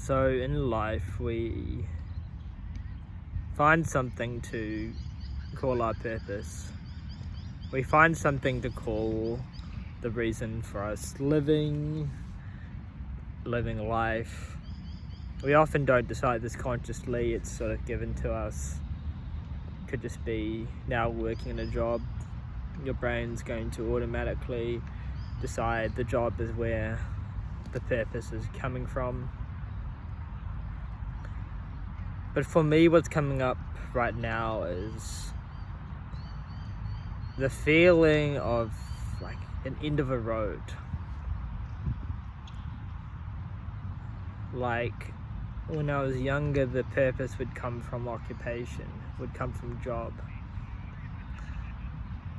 So in life we find something to call our purpose. We find something to call the reason for us living life. We often don't decide this consciously, it's sort of given to us. Could just be now working in a job, your brain's going to automatically decide the job is where the purpose is coming from. But for me, what's coming up right now is the feeling of like an end of a road. Like when I was younger, the purpose would come from occupation, would come from job.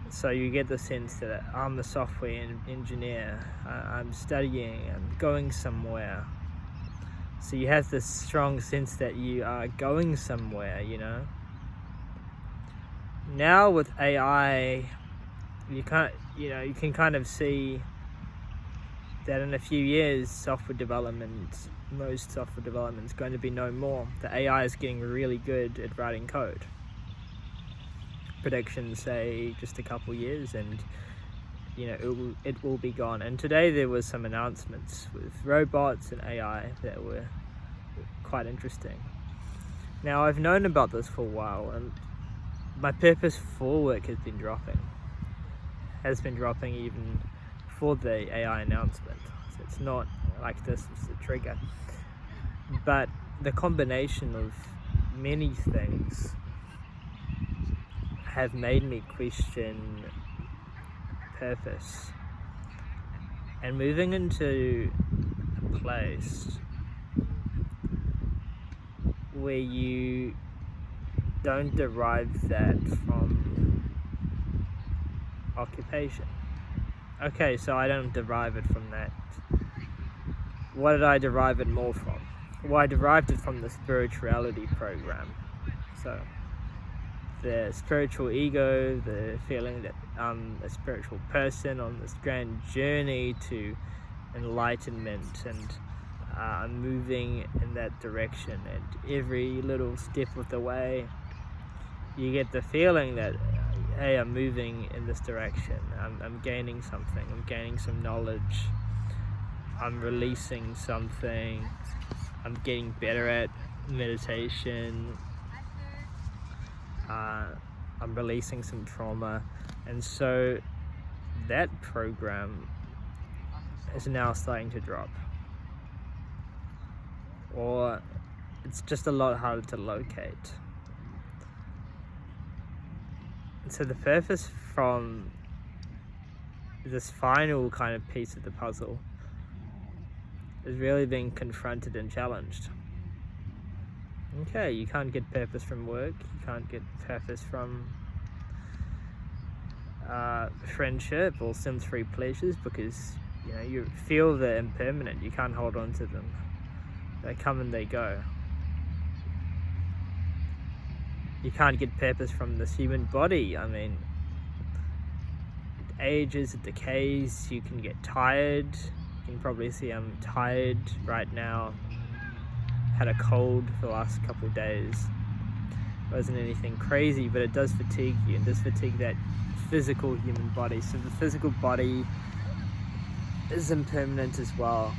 So you get the sense that I'm a software engineer, I'm studying, I'm going somewhere. So you have this strong sense that you are going somewhere, you know. Now with AI, you can kind of see that in a few years, most software development is going to be no more. The AI is getting really good at writing code. Predictions say just a couple years and it will be gone. And today there was some announcements with robots and AI that were quite interesting. Now I've known about this for a while, and my purpose for work has been dropping even before the AI announcement. So it's not like this is the trigger, but the combination of many things have made me question purpose, and moving into a place where you don't derive that from occupation. Okay, so I don't derive it from that. What did I derive it more from? Well, I derived it from the spirituality program. So the spiritual ego, the feeling that I'm a spiritual person on this grand journey to enlightenment, and I'm moving in that direction, and every little step of the way you get the feeling that, hey, I'm moving in this direction, I'm gaining something, I'm gaining some knowledge, I'm releasing something, I'm getting better at meditation, I'm releasing some trauma. And so that program is now starting to drop, or it's just a lot harder to locate. And so the purpose from this final kind of piece of the puzzle is really being confronted and challenged. Okay, you can't get purpose from work, you can't get purpose from friendship or sensory pleasures, because you feel they're impermanent, you can't hold on to them, they come and they go. You can't get purpose from this human body. I mean, it ages, it decays, you can get tired. You can probably see I'm tired right now. Had a cold for the last couple of days. It wasn't anything crazy, but it does fatigue you, and does fatigue that physical human body. So the physical body is impermanent as well.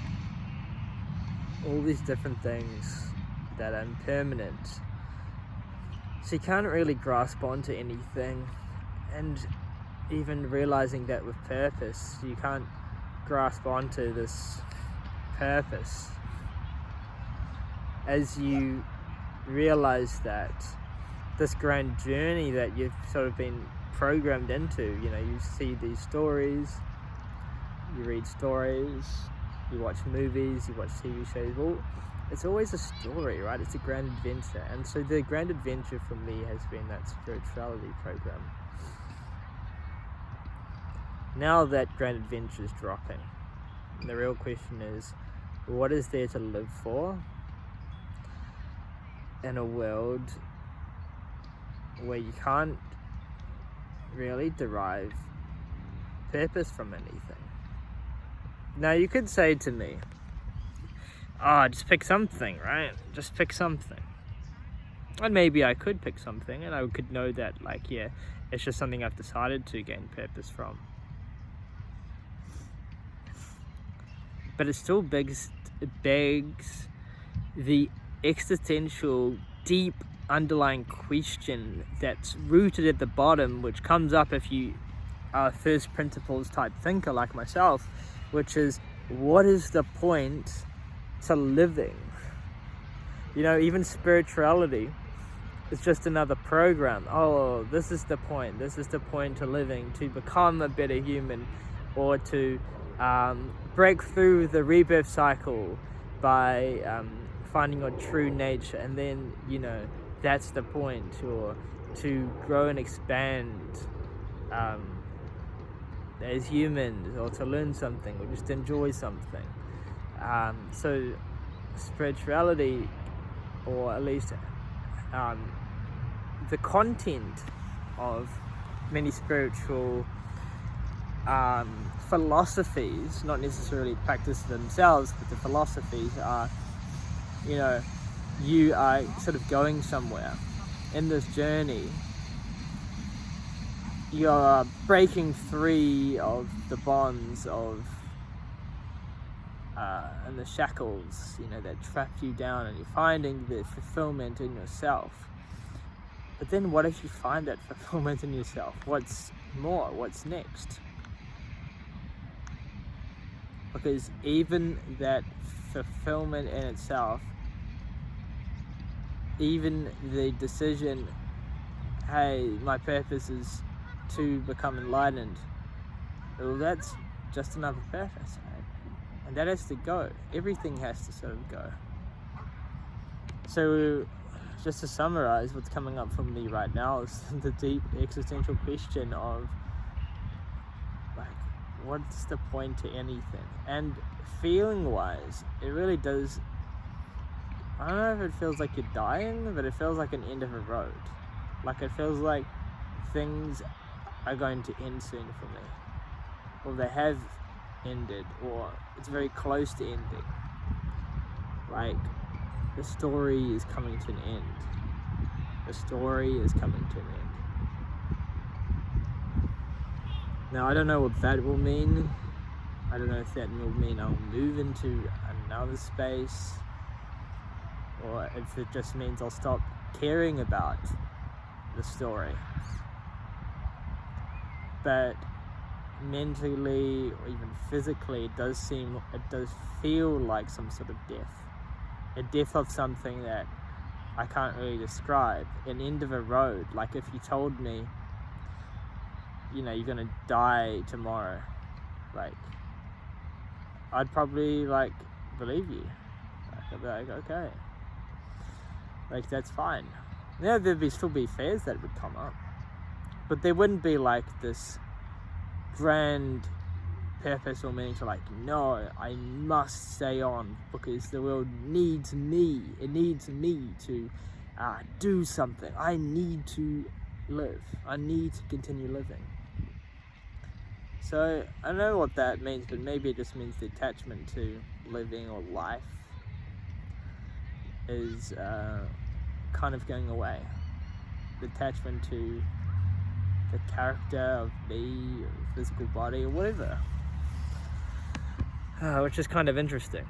All these different things that are impermanent. So you can't really grasp onto anything, and even realizing that with purpose, you can't grasp onto this purpose. As you realize that this grand journey that you've sort of been programmed into, you see these stories, you read stories, you watch movies, you watch TV shows, well, it's always a story, right? It's a grand adventure. And so the grand adventure for me has been that spirituality program. Now that grand adventure is dropping, the real question is, what is there to live for in a world where you can't really derive purpose from anything? Now you could say to me, just pick something, right? Just pick something. And maybe I could pick something and I could know that, like, yeah, it's just something I've decided to gain purpose from. But it still begs the existential, deep, underlying question that's rooted at the bottom, which comes up if you are a first principles type thinker like myself, which is, what is the point to living? You know, even spirituality is just another program. Oh, this is the point. This is the point to living, to become a better human, or to break through the rebirth cycle by finding your true nature, and then, you know, that's the point, or to grow and expand as humans, or to learn something, or just enjoy something. So spirituality, or at least the content of many spiritual philosophies, not necessarily practice themselves, but the philosophies are, you know, you are sort of going somewhere in this journey. You are breaking free of the bonds of and the shackles, you know, that trap you down, and you're finding the fulfillment in yourself. But then what if you find that fulfillment in yourself? What's more? What's next? Because even that fulfillment in itself, even the decision, hey, my purpose is to become enlightened, well, that's just another purpose, right? And that has to go. Everything has to sort of go. So just to summarize, what's coming up for me right now is the deep existential question of, like, what's the point to anything? And feeling wise, it really does, I don't know if it feels like you're dying, but it feels like an end of a road. Like, it feels like things are going to end soon for me, or they have ended, or it's very close to ending. Like, the story is coming to an end. The story is coming to an end. Now, I don't know what that will mean. I don't know if that will mean I'll move into another space, or if it just means I'll stop caring about the story. But mentally, or even physically, it does feel like some sort of death. A death of something that I can't really describe. An end of a road. Like, if you told me, you know, you're gonna die tomorrow, like, I'd probably, like, believe you. Like, I'd be like, okay, like, that's fine. Yeah, there'd still be fears that would come up, but there wouldn't be like this grand purpose or meaning to, like, no, I must stay on because the world needs me. It needs me to do something. I need to live. I need to continue living. So I don't know what that means, but maybe it just means the attachment to living or life is kind of going away. The attachment to the character of me, or physical body, or whatever, which is kind of interesting.